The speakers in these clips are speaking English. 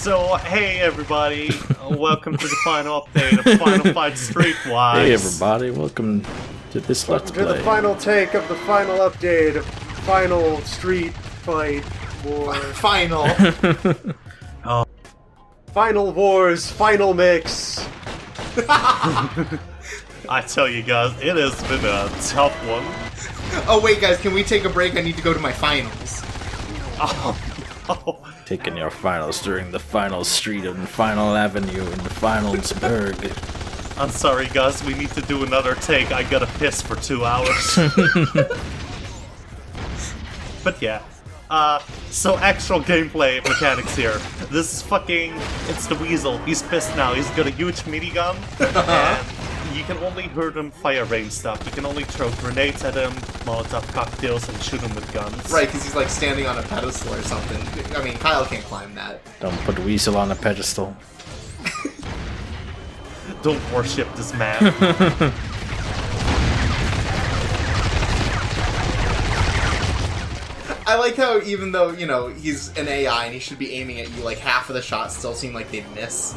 So, hey everybody, welcome to the final update of Final Fight Streetwise. Hey everybody, welcome to this Let's Play. To the final take of the final update of Final Street Fight War. Final. Final Wars, Final Mix. I tell you guys, it has been a tough one. Oh wait guys, can we take a break? I need to go to my finals. Oh, no. Taking your finals during the final street and final avenue in the finalsburg. I'm sorry guys, we need to do another take. I gotta piss for 2 hours. But yeah. So actual gameplay mechanics here. This is fucking... It's the Weasel. He's pissed now. He's got a huge minigun. And you can only hurt him fire range stuff. You can only throw grenades at him, Molotov cocktails, and shoot him with guns. Right, because he's like standing on a pedestal or something. I mean, Kyle can't climb that. Don't put Weasel on a pedestal. Don't worship this man. I like how even though, you know, he's an AI and he should be aiming at you, like half of the shots still seem like they'd miss.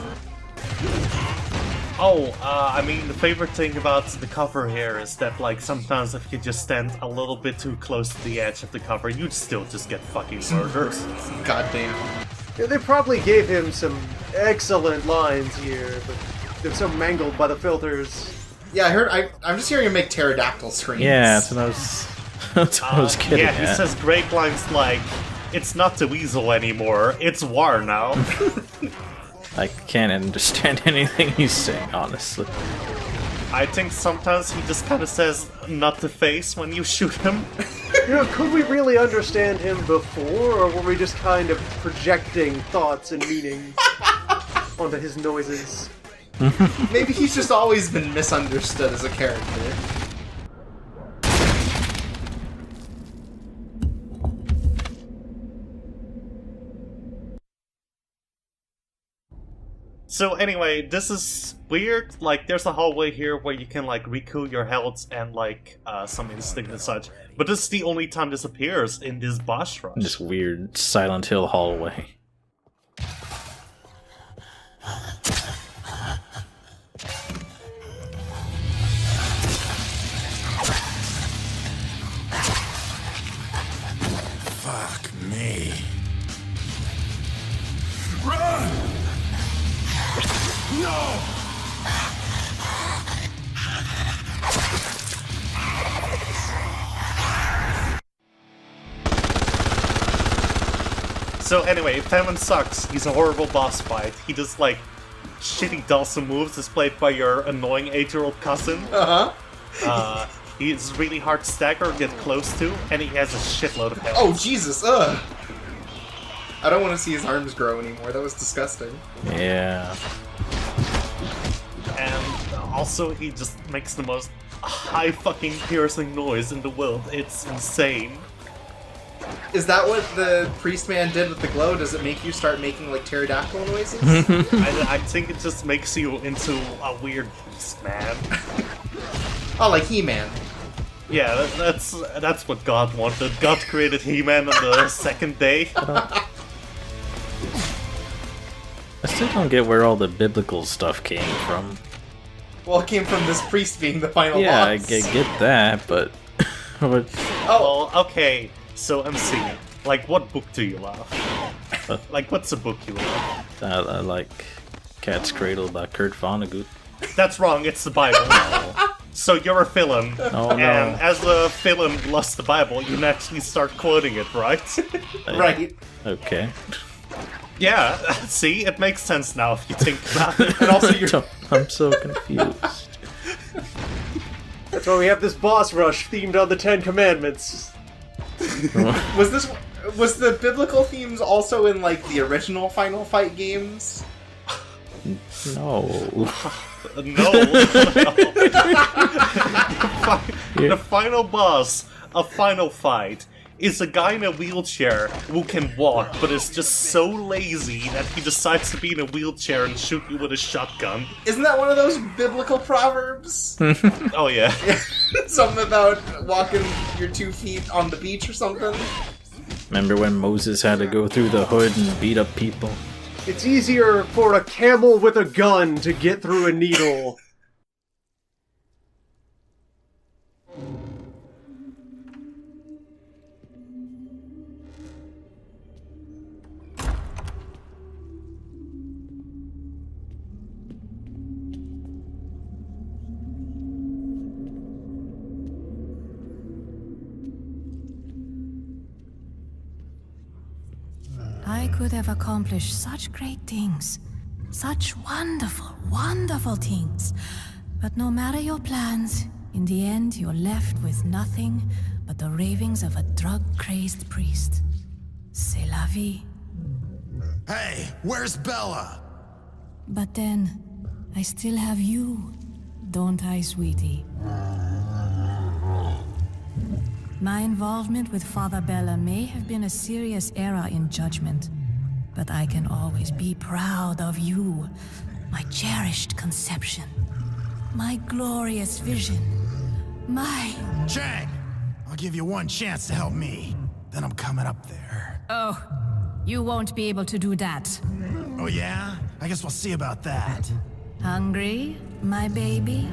I mean, the favorite thing about the cover here is that, like, sometimes if you just stand a little bit too close to the edge of the cover, you'd still just get fucking murdered. God damn. Yeah, they probably gave him some excellent lines here, but they're so mangled by the filters. Yeah, I'm just hearing him make pterodactyl screams. Yeah, that's what I was, that's what I was getting Yeah, he at. says great lines like, it's not the Weasel anymore, it's war now. I can't understand anything he's saying, honestly. I think sometimes he just kind of says, not the face when you shoot him. You know, could we really understand him before, or were we just kind of projecting thoughts and meaning onto his noises? Maybe he's just always been misunderstood as a character. So anyway, this is weird. Like, there's a hallway here where you can, like, recoup your health and, like, some instinct and such. But this is the only time this appears in this boss rush. This weird Silent Hill hallway. Fuck me. Run! No! So anyway, Famine sucks. He's a horrible boss fight. He does, like, shitty Dawson moves displayed by your annoying 8-year-old cousin. Uh-huh. He's really hard to stagger or get close to, and he has a shitload of health. Oh, Jesus, ugh! I don't want to see his arms grow anymore, that was disgusting. Yeah. And also, he just makes the most high fucking piercing noise in the world. It's insane. Is that what the priest man did with the glow? Does it make you start making, like, pterodactyl noises? I think it just makes you into a weird beast, man. Oh, like He-Man. Yeah, that's what God wanted. God created He-Man on the second day. I still don't get where all the biblical stuff came from. Well, it came from this priest being the final Yeah, I boss. get that, but... but Oh, well, okay. So MC, like, what book do you love? Like, what's a book you love? I like Cat's Cradle by Kurt Vonnegut. That's wrong. It's the Bible. So you're a villain, Oh, no. and as a villain who lost the Bible, you naturally start quoting it, right? Right. Okay. Yeah. See, it makes sense now if you think about it. And also you're... I'm so confused. That's why we have this boss rush themed on the Ten Commandments. Was the biblical themes also in, like, the original Final Fight games? No. No. The final boss of Final Fight is a guy in a wheelchair who can walk, but is just so lazy that he decides to be in a wheelchair and shoot you with a shotgun. Isn't that one of those biblical proverbs? Oh yeah. Something about walking your 2 feet on the beach or something? Remember when Moses had to go through the hood and beat up people? It's easier for a camel with a gun to get through a needle. I could have accomplished such great things. Such wonderful, wonderful things. But no matter your plans, in the end you're left with nothing but the ravings of a drug-crazed priest. C'est la vie. Hey, where's Bella? But then, I still have you, don't I, sweetie? My involvement with Father Bella may have been a serious error in judgment, but I can always be proud of you, my cherished conception, my glorious vision, my... Chang, I'll give you one chance to help me. Then I'm coming up there. Oh, you won't be able to do that. Oh yeah? I guess we'll see about that. Hungry, my baby?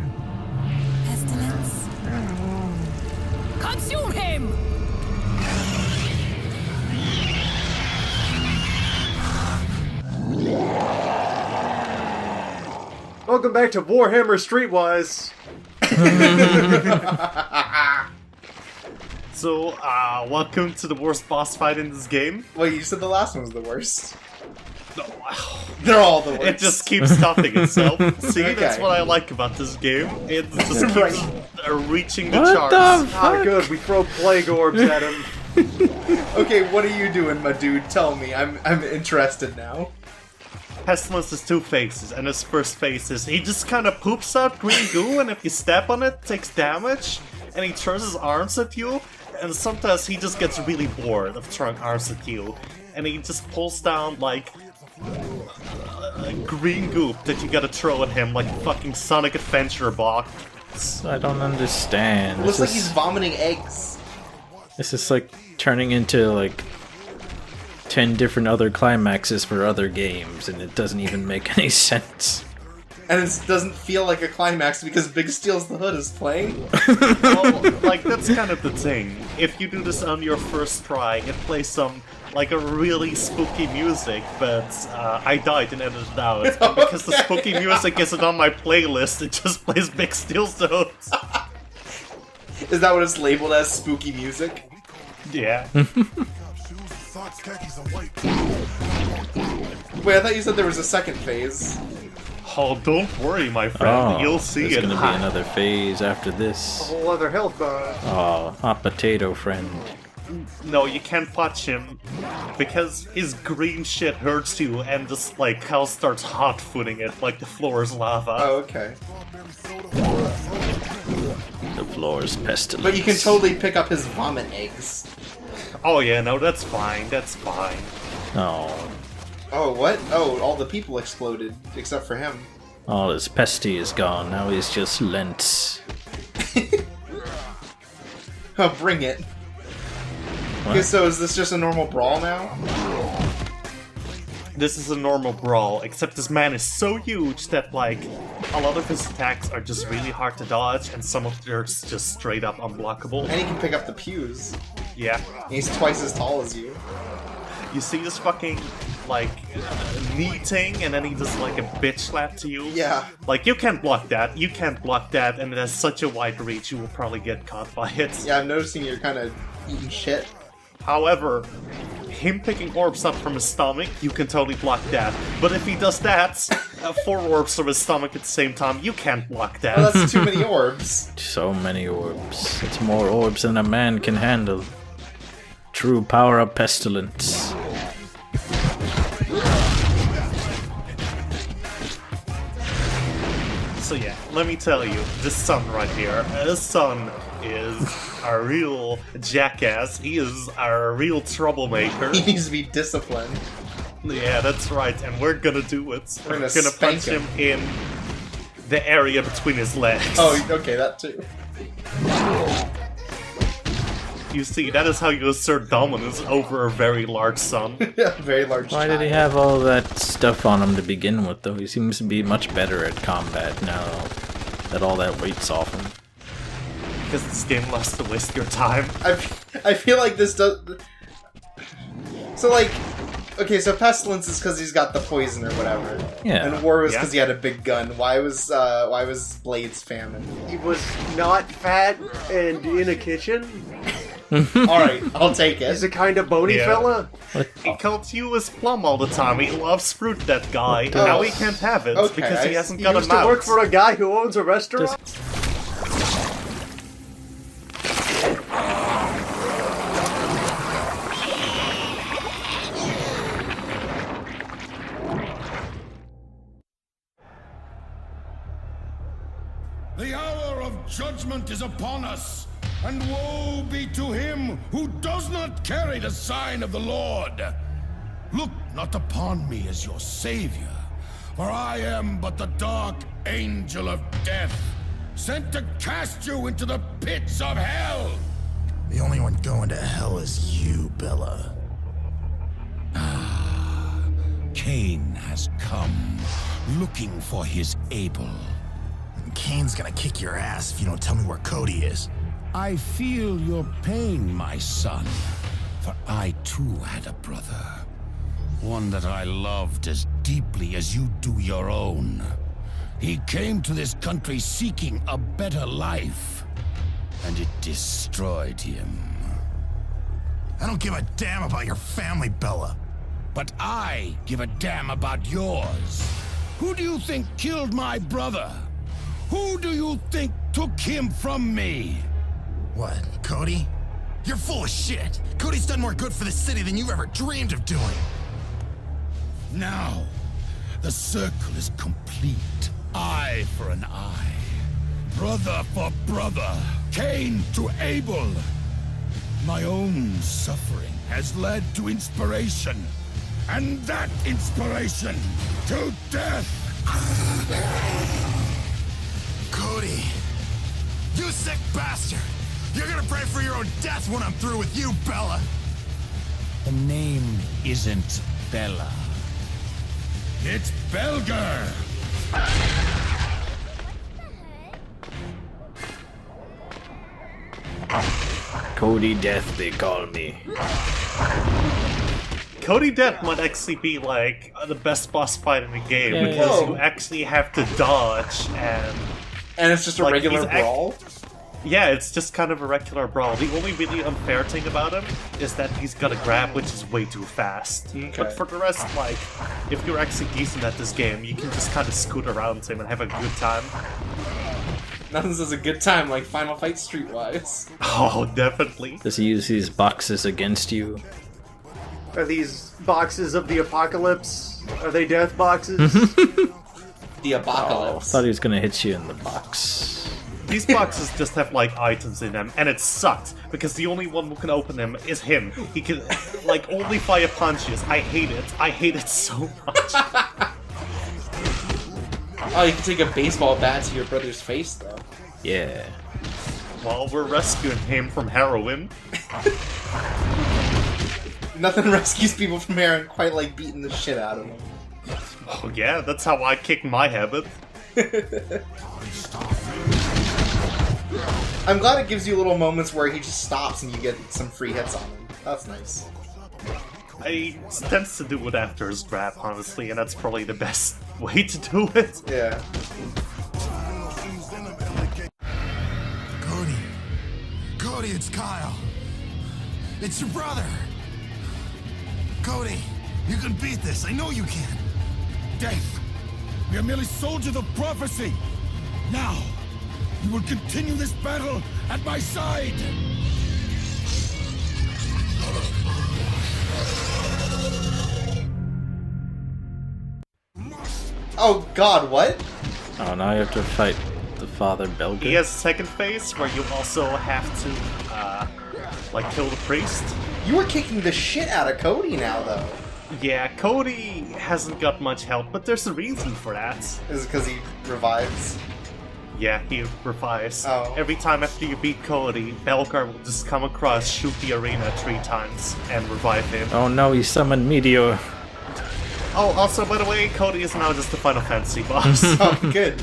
Pestilence? Consume him! Welcome back to Warhammer Streetwise. So, welcome to the worst boss fight in this game. Well, you said the last one was the worst. No, They're all the worst. it just keeps stopping itself. See, that's Okay. what I like about this game. It just keeps Right. reaching the What charts. the Ah, fuck? good. We throw plague orbs at him. Okay, what are you doing, my dude? Tell me. I'm interested now. Pestilence has two phases, and his first phase is he just kind of poops out green goo, and if you step on it, takes damage, and he turns his arms at you, and sometimes he just gets really bored of throwing arms at you, and he just pulls down, like, green goop that you gotta throw at him like a fucking Sonic Adventure box. I don't understand. It looks like he's vomiting eggs. This is like turning into like 10 different other climaxes for other games, and it doesn't even make any sense. And it doesn't feel like a climax because Big Steel's the Hood is playing. Well, like, that's kind of the thing. If you do this on your first try, it plays some, like, a really spooky music, but I died and edited it out. And because the spooky music isn't on my playlist, it just plays Big Steel's notes. Is that what it's labeled as? Spooky music? Yeah. Socks, khakis, and white. Wait, I thought you said there was a second phase. Oh, don't worry, my friend. You'll see there's it. gonna be another phase after A this. whole other health bar. Oh, hot potato friend. No, you can't touch him because his green shit hurts you, and just like Hell starts hot footing it like the floor is lava. Oh, okay. The floor is pestilence. But you can totally pick up his vomit eggs. Oh yeah, no, that's fine. That's fine. Oh, Oh, what? Oh, all the people exploded, except for him. all his pesty is gone. Now he's just lent. Oh, bring it. Okay, so is this just a normal brawl now? This is a normal brawl, except this man is so huge that, like, a lot of his attacks are just really hard to dodge, and some of theirs just straight up unblockable. And he can pick up the pews. Yeah. He's twice as tall as you. You see this fucking, like, knee thing, and then he does, like, a bitch slap to you? Yeah. Like, you can't block that, you can't block that, and it has such a wide reach, you will probably get caught by it. Yeah, I'm noticing you're kind of eating shit. However, him picking orbs up from his stomach, you can totally block that. But if he does that, 4 orbs from his stomach at the same time, you can't block that. Well, that's too many orbs. So many orbs. It's more orbs than a man can handle. True power of pestilence. So yeah, let me tell you, this son right here, this son is a real jackass. He is a real troublemaker. He needs to be disciplined. Yeah, that's right, and we're gonna do it. We're gonna punch spank him him. in the area between his legs. Oh, okay, that too. You see, that is how you assert dominance over a very large son. Yeah, very large. Why did he have all that stuff on him to begin with, though? He seems to be much better at combat now that all that weight's off him. Because this game loves to waste your time. I feel like this does... So, like... Okay, so Pestilence is because he's got the poison or whatever. Yeah. And War was because he had a big gun. Why was Blades Famine? He was not fat and in a kitchen. Alright, I'll take it. He's a kind of bony fella. He calls you his plum all the time. He loves fruit, that guy. Now he can't have it because he hasn't got He a used to mouth. work for a guy who owns a restaurant. The hour of judgment is upon us, and woe be to him who does not carry the sign of the Lord. Look not upon me as your savior, for I am but the dark angel of death, sent to cast you into the pits of hell. The only one going to hell is you, Bella. Ah, Cain has come, looking for his Abel. Cain's gonna kick your ass if you don't tell me where Cody is. I feel your pain, my son, for I too had a brother. One that I loved as deeply as you do your own. He came to this country seeking a better life, and it destroyed him. I don't give a damn about your family, Bella. But I give a damn about yours. Who do you think killed my brother? Who do you think took him from me? What, Cody? You're full of shit. Cody's done more good for the city than you've ever dreamed of doing. Now, the circle is complete. Eye for an eye. Brother for brother. Cain to Abel. My own suffering has led to inspiration. And that inspiration to death. Cody, you sick bastard! You're gonna pray for your own death when I'm through with you, Bella! The name isn't Bella. It's Belger! Cody Death, they call me. Cody Death might actually be like the best boss fight in the game Yeah, because yeah. you actually have to dodge And it's just a like, regular he's brawl? yeah, it's just kind of a regular brawl. The only really unfair thing about him is that he's got a grab which is way too fast. Okay. But for the rest, like, if you're actually decent at this game, you can just kind of scoot around him and have a good time. Nothing says a good time like Final Fight Streetwise. Oh, definitely. Does he use these boxes against you? Are these boxes of the apocalypse? Are they death boxes? The I Apocalypse. thought he was gonna hit you in the box. These boxes just have like items in them, and it sucked because the only one who can open them is him. He can like only fire punches. I hate it. I hate it so much. Oh, you can take a baseball bat to your brother's face, though. Yeah. While we're rescuing him from heroin. Nothing rescues people from heroin quite like beating the shit out of them. Oh yeah, that's how I kick my habit. I'm glad it gives you little moments where he just stops and you get some free hits on him. That's nice. He tends to do it after his grab, honestly, and that's probably the best way to do it. Yeah. Cody. Cody, it's Kyle. It's your brother. Cody, you can beat this. I know you can. Death. We are merely soldiers of prophecy. Now, you will continue this battle at my side. Oh god, what? Oh, now you have to fight the Father Belger. He has a second phase where you also have to, like, kill the priest. You were kicking the shit out of Cody now, though. Yeah, Cody hasn't got much health, but there's a reason for that. Is it because he revives? Yeah, he revives. Oh. Every time after you beat Cody, Belkar will just come across, shoot the arena 3 times, and revive him. Oh no, he summoned Meteor. Oh, also, by the way, Cody is now just a Final Fantasy boss. Oh, good.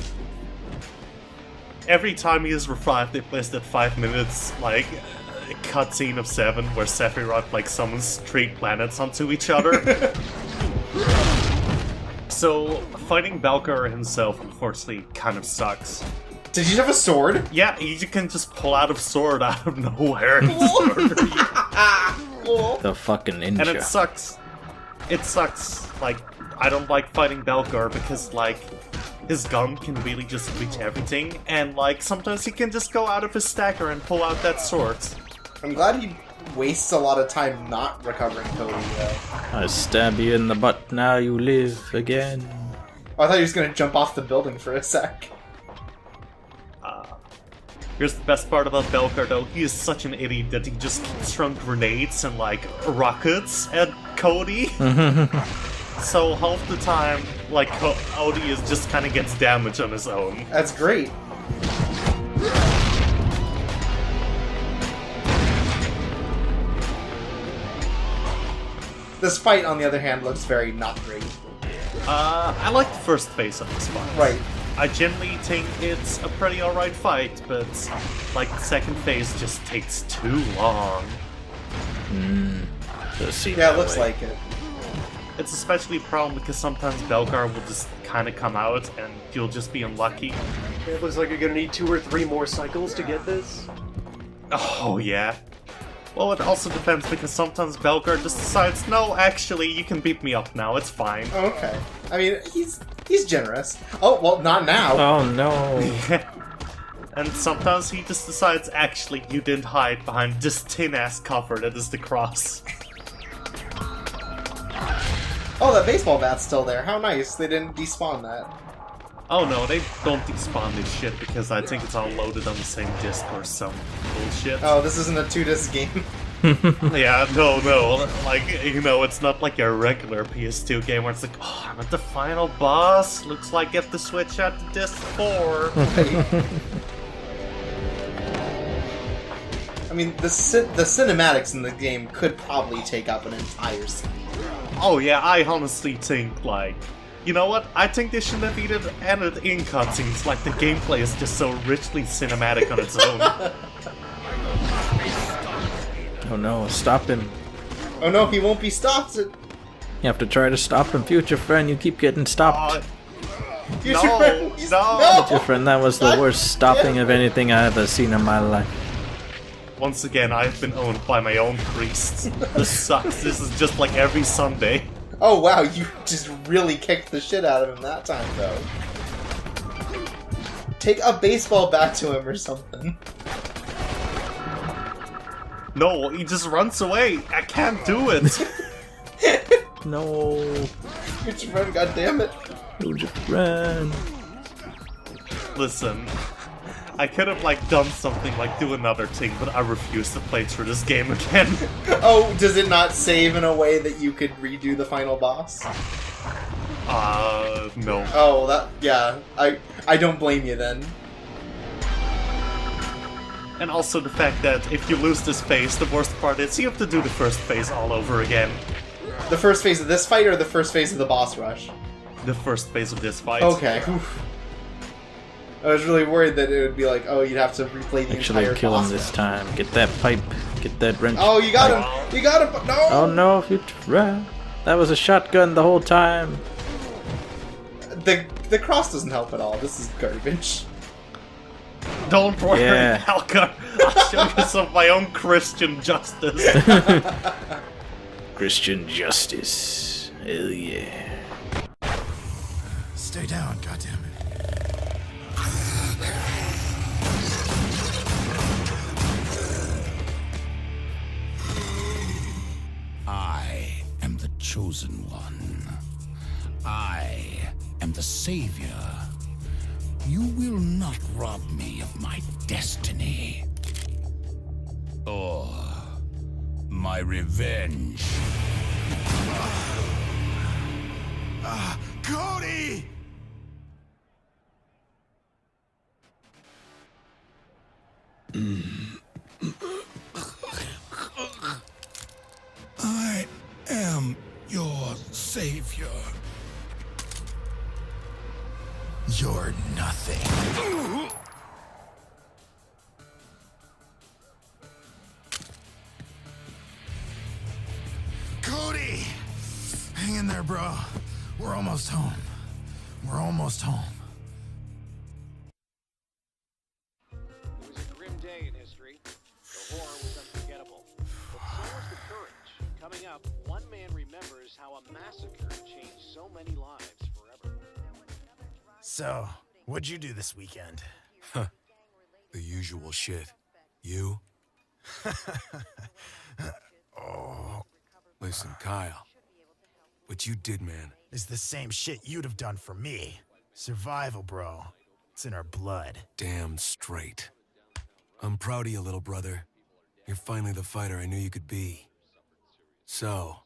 Every time he is revived, they place that 5 minutes, like, cutscene of 7 where Sephiroth, like, summons 3 planets onto each other. So, fighting Belkar himself, unfortunately, kind of sucks. Did you have a sword? Yeah, you can just pull out a sword out of nowhere. Cool. The fucking ninja. And it sucks. It sucks. Like, I don't like fighting Belkar because, like, his gun can really just reach everything, and, like, sometimes he can just go out of his stacker and pull out that sword. I'm glad he wastes a lot of time not recovering Cody, though. I stab you in the butt, now you live again. Oh, I thought he was gonna jump off the building for a sec. Here's the best part about Belkar, though. He is such an idiot that he just keeps throwing grenades and, like, rockets at Cody. So half the time, like, Cody is just kind of gets damage on his own. That's great. This fight, on the other hand, looks very not great. I like the first phase of this fight. Right. I generally think it's a pretty alright fight, but, like, the second phase just takes too long. Does seem Yeah, it that looks way. like it. It's especially a problem because sometimes Belkar will just kind of come out and you'll just be unlucky. It looks like you're gonna need 2 or 3 more cycles to get this. Oh, yeah. Well, it also depends because sometimes Belkar just decides, no, actually, you can beat me up now, it's fine. Oh, okay. I mean, he's generous. Oh, well, not now. Oh no. And sometimes he just decides, actually, you didn't hide behind this tin-ass cover that is the cross. Oh, that baseball bat's still there. How nice. They didn't despawn that. Oh no, they don't despawn this shit because I think it's all loaded on the same disc or some bullshit. Oh, this isn't a 2-disc game. Yeah, no, like, you know, it's not like a regular PS2 game where it's like, oh, I'm at the final boss, looks like I have to switch out to disc 4. I mean, the cinematics in the game could probably take up an entire scene. Oh yeah, I honestly think, like, you know what? I think they should have even added in cutscenes, like the gameplay is just so richly cinematic on its own. Oh no, stop him. Oh no, he won't be stopped. You have to try to stop him, future friend. You keep getting stopped. Future No, friend, he's- no. Future friend, that was the worst stopping of anything I've ever seen in my life. Once again, I've been owned by my own priests. This sucks. This is just like every Sunday. Oh wow, you just really kicked the shit out of him that time, though. Take a baseball bat to him or something. No, he just runs away. I can't do it. No, Future friend, goddammit. future friend. Listen, I could have, like, done something like do another thing, but I refuse to play through this game again. Oh, does it not save in a way that you could redo the final boss? No. Oh, that, yeah, I don't blame you then. And also the fact that if you lose this phase, the worst part is you have to do the first phase all over again. The first phase of this fight or the first phase of the boss rush? The first phase of this fight. Okay. Oof. I was really worried that it would be like, oh, you'd have to replay the Actually, entire kill him boss this rush. time. Get that pipe. Get that wrench. Oh, you got him! You got him! No! Oh no, future friend. That was a shotgun the whole time. The cross doesn't help at all. This is garbage. Don't worry, Yeah. Belkar. I'll show you some of my own Christian justice. Christian justice. Hell yeah. Stay down, goddammit. I am the chosen one. I am the savior. You will not rob me of my destiny. Or my revenge. Cody! You're nothing. Cody! Hang in there, bro. We're almost home. We're almost home. It was a grim day in history. The horror was unforgettable. But so was the courage. Coming up, one man remembers how a massacre changed so many lives forever. So, what'd you do this weekend? The usual shit. You? Oh, Listen, Kyle. What you did, man. it's the same shit you'd have done for me. Survival, bro. It's in our blood. Damn straight. I'm proud of you, little brother. You're finally the fighter I knew you could be. So,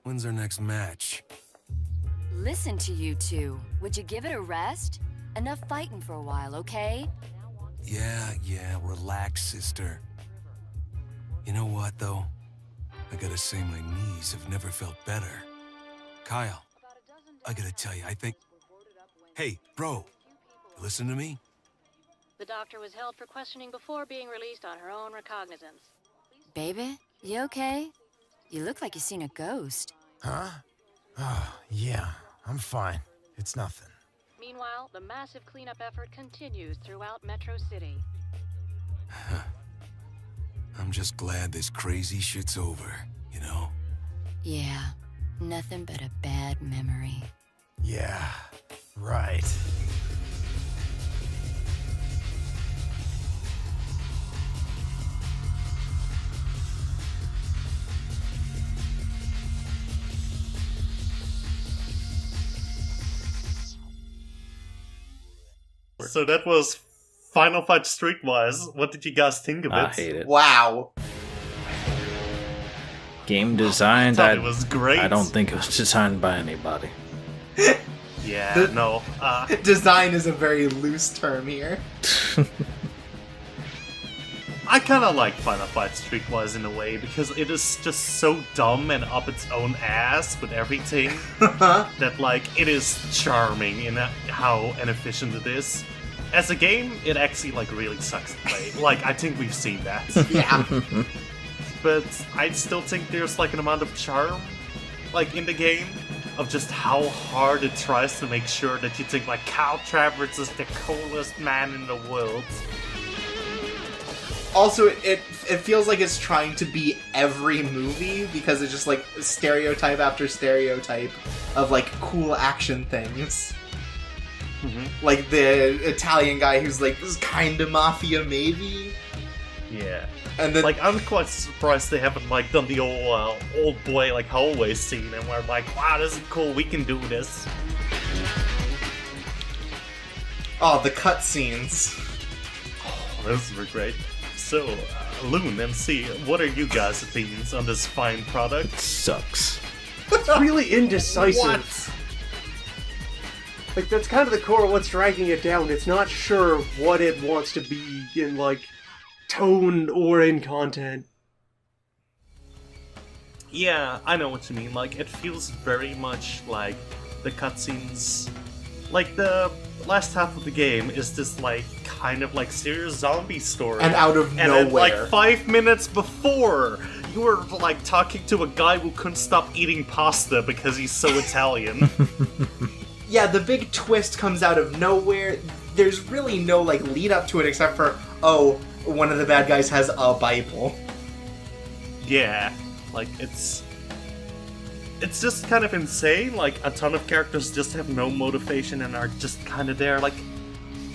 when's our next match? Listen to you two. Would you give it a rest? Enough fighting for a while, okay? Yeah, relax, sister. You know what, though? I gotta say my knees have never felt better. Kyle, I gotta tell you, I think... Hey, bro, you listen to me? The doctor was held for questioning before being released on her own recognizance. Baby, you okay? You look like you seen a ghost. Huh? Oh, yeah. I'm fine. It's nothing. Meanwhile, the massive cleanup effort continues throughout Metro City. I'm just glad this crazy shit's over, you know? Yeah, nothing but a bad memory. Yeah, right. So that was Final Fight Streetwise. What did you guys think of it? I hate it. Wow. Game designed. I thought it was great. I don't think it was designed by anybody. Yeah, no. Design is a very loose term here. I kind of like Final Fight Streetwise in a way because it is just so dumb and up its own ass with everything that, like, it is charming in how inefficient it is. As a game, it actually, like, really sucks to play. Like, I think we've seen that. Yeah. But I still think there's, like, an amount of charm, like, in the game of just how hard it tries to make sure that you think, like, Kyle Travers is the coolest man in the world. Also, it feels like it's trying to be every movie because it's just like stereotype after stereotype of like cool action things. Mm-hmm. Like the Italian guy who's like kind of mafia, maybe. Yeah. And then Like, I'm quite surprised they haven't, like, done the old boy, like, hallway scene and we're like, wow, this is cool, we can do this. oh, the cutscenes. Oh, those were great. So, Loon, MC, what are you guys' opinions on this fine product? Sucks. It's really indecisive. What? Like, that's kind of the core of what's dragging it down. It's not sure what it wants to be in, like, tone or in content. Yeah, I know what you mean. Like, it feels very much like the cutscenes. Like, the last half of the game is this, like, kind of, like, serious zombie story. And out of And then, nowhere. like, 5 minutes before, you were, like, talking to a guy who couldn't stop eating pasta because he's so Italian. Yeah, the big twist comes out of nowhere. There's really no like lead up to it except for, oh, one of the bad guys has a Bible. Yeah, like, it's just kind of insane. Like, a ton of characters just have no motivation and are just kind of there. Like,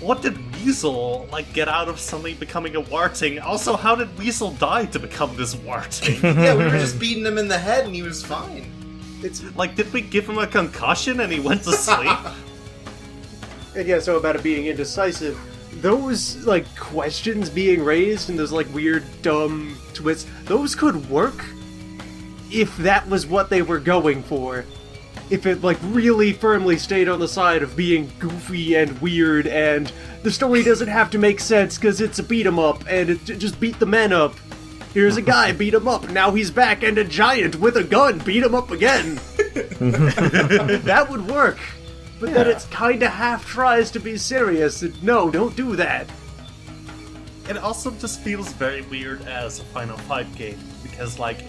what did Weasel, like, get out of suddenly becoming a warting? Also, how did Weasel die to become this warting? Yeah, we were just beating him in the head and he was fine. It's Like, did we give him a concussion and he went to sleep? And yeah, so about it being indecisive, those, like, questions being raised and those, like, weird, dumb twists, those could work if that was what they were going for. If it, like, really firmly stayed on the side of being goofy and weird, and the story doesn't have to make sense because it's a beat-em-up, and it just beat the men up. Here's a guy, beat him up, now he's back, and a giant with a gun beat him up again. That would work. But then Yeah. it's kinda half tries to be serious, and no, don't do that. It also just feels very weird as a Final Fight game, because, like,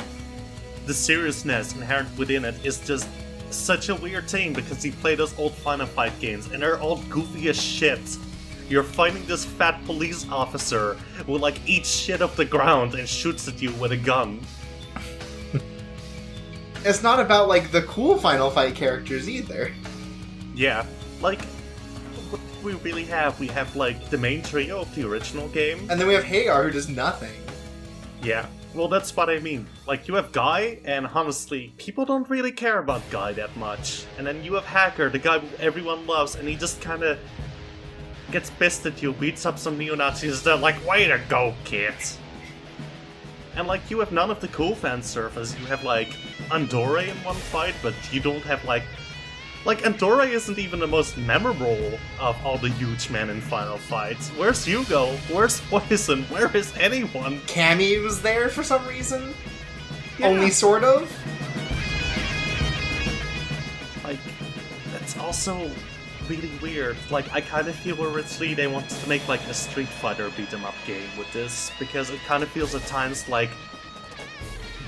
the seriousness inherent within it is just such a weird thing, because you play those old Final Fight games, and they're all goofy as shit. You're fighting this fat police officer who, like, eats shit off the ground and shoots at you with a gun. It's not about, like, the cool Final Fight characters either. Yeah, like, what do we really have? We have, like, the main trio of the original game. And then we have Hagar, who does nothing. Yeah, well, that's what I mean. Like, you have Guy, and honestly, people don't really care about Guy that much. And then you have Hacker, the guy who everyone loves, and he just kinda gets pissed at you, beats up some neo-Nazis, they're like, way to go, kids! And, like, you have none of the cool fan surface. You have, like, Andorra in one fight, but you don't have, like, Andorra isn't even the most memorable of all the huge men in Final Fights. Where's Hugo? Where's Poison? Where is anyone? Cammy was there for some reason? Yeah. Only sort of? Like, that's also really weird. Like, I kind of feel originally they wanted to make, like, a Street Fighter beat-em-up game with this, because it kind of feels at times like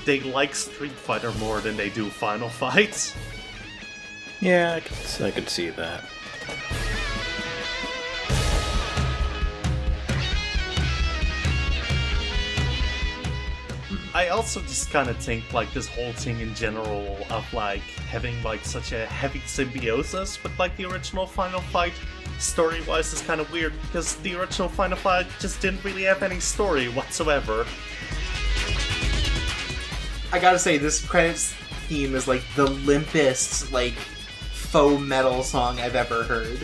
they like Street Fighter more than they do Final Fights. Yeah, I could see that. I also just kind of think, like, this whole thing in general of, like, having, like, such a heavy symbiosis with, like, the original Final Fight, story-wise, is kind of weird, because the original Final Fight just didn't really have any story whatsoever. I gotta say, this credits theme is, like, the limpest, like, faux metal song I've ever heard.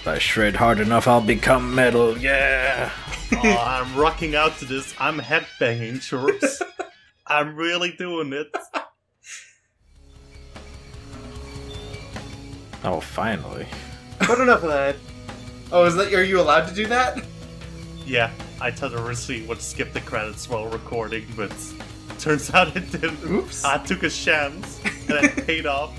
If I shred hard enough, I'll become metal, yeah! Oh, I'm rocking out to this. I'm headbanging, chirps. I'm really doing it. Oh, finally. But enough of that. Oh, are you allowed to do that? Yeah, I thought originally would skip the credits while recording, but turns out it didn't. Oops. I took a chance, and it paid off.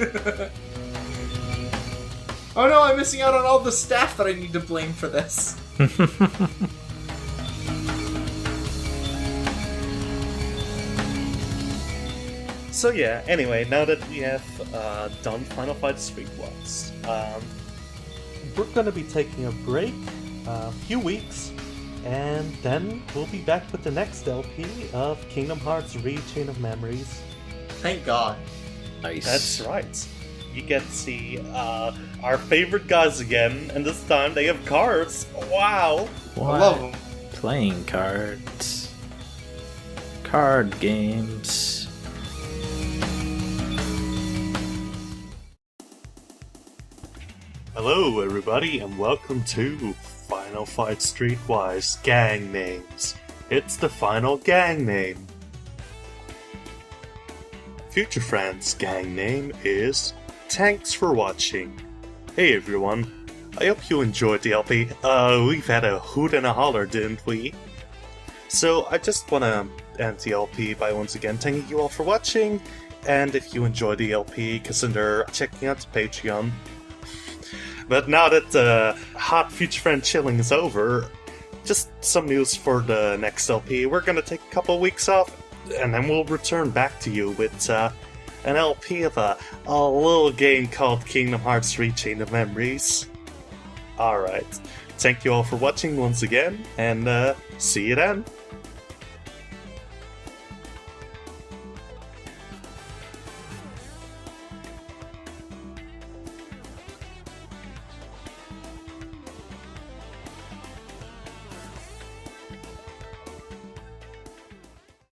Oh no, I'm missing out on all the staff that I need to blame for this. So yeah, anyway, now that we have done Final Fight Streetwise, we're gonna be taking a break, a few weeks, and then we'll be back with the next LP of Kingdom Hearts Chain of Memories. Thank God. Nice. That's right. You get to see our favorite guys again, and this time they have cards. Wow! What? I love them. Playing cards. Card games. Hello everybody, and welcome to Final Fight Streetwise Gang Names. It's the final gang name. Future Friend's gang name is Thanks for watching. Hey everyone, I hope you enjoyed the LP. We've had a hoot and a holler, didn't we? So I just wanna end the LP by once again thanking you all for watching, and if you enjoyed the LP, consider checking out the Patreon. But now that the hot Future Friend chilling is over, just some news for the next LP. We're gonna take a couple weeks off, and then we'll return back to you with an LP of a little game called Kingdom Hearts Chain of Memories. Alright, thank you all for watching once again, and see you then!